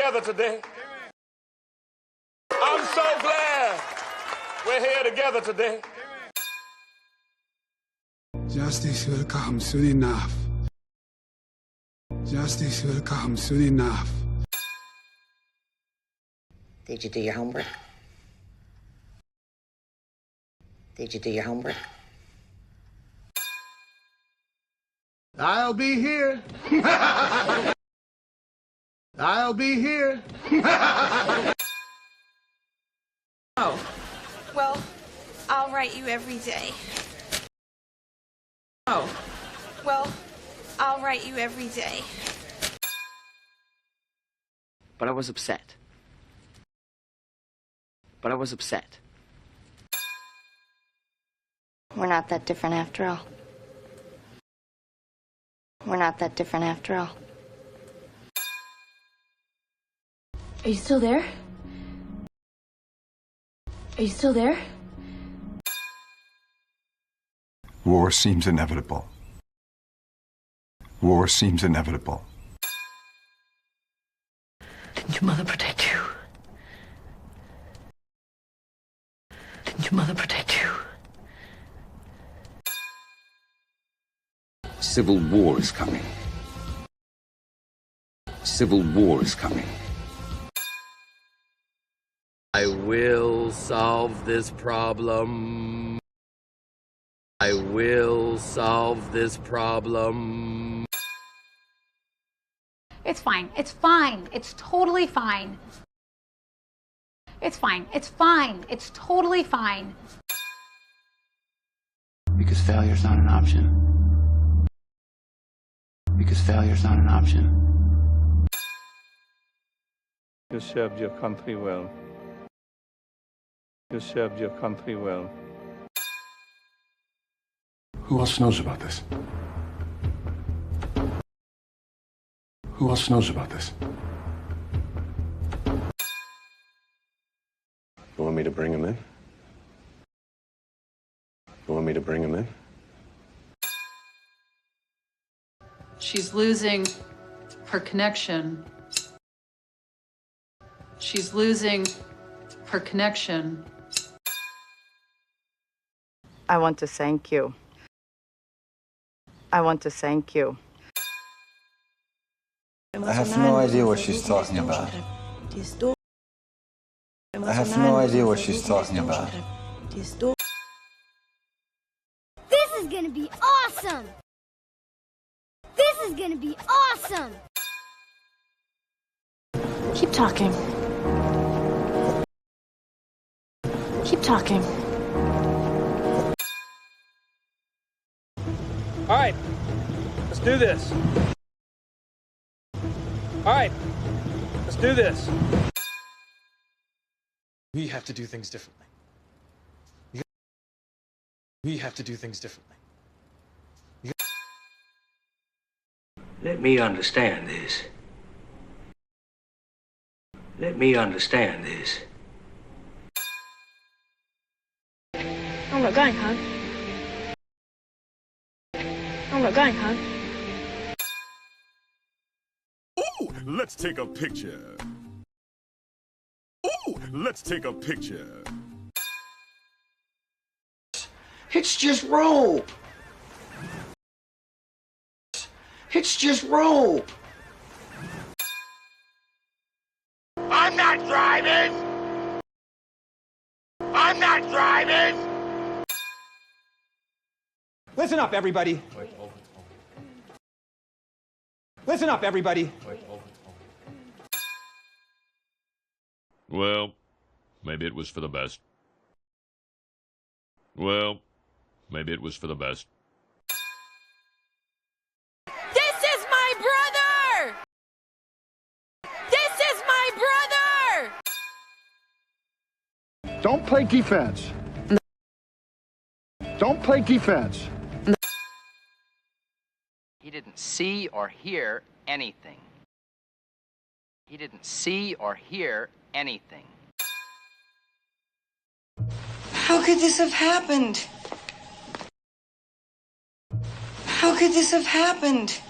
together today. I'm so glad we're here together today. Justice will come soon enough. Justice will come soon enough. Did you do your homework? Did you do your homework? I'll be here. I'll be here. Oh, well, I'll write you every day. Oh, well, I'll write you every day. But I was upset. But I was upset. We're not that different after all. We're not that different after all. Are you still there? Are you still there? War seems inevitable. War seems inevitable. Didn't your mother protect you? Didn't your mother protect you? Civil war is coming. Civil war is coming. I will solve this problem. I will solve this problem. It's fine. It's fine. It's totally fine. It's fine. It's fine. It's totally fine. Because failure's not an option. Because failure's not an option. You served your country well. You served your country well. Who else knows about this? Who else knows about this? You want me to bring him in? You want me to bring him in? She's losing her connection. She's losing her connection. I want to thank you. I want to thank you. I have no idea what she's talking about. I have no idea what she's talking about. This is gonna be awesome! This is gonna be awesome! Keep talking. Keep talking. All right, let's do this. All right, let's do this. We have to do things differently. We have to do things differently. Let me understand this. Let me understand this. Ông là có anh hả? Ông là có anh hả? Ooh, let's take a picture. Ooh, let's take a picture. It's just rope. It's just rope. I'm not driving! I'm not driving! Listen up, everybody. Listen up, everybody. Well, maybe it was for the best. Well, maybe it was for the best. This is my brother! This is my brother! Don't play defense. Don't play defense. He didn't see or hear anything. He didn't see or hear anything. How could this have happened? How could this have happened?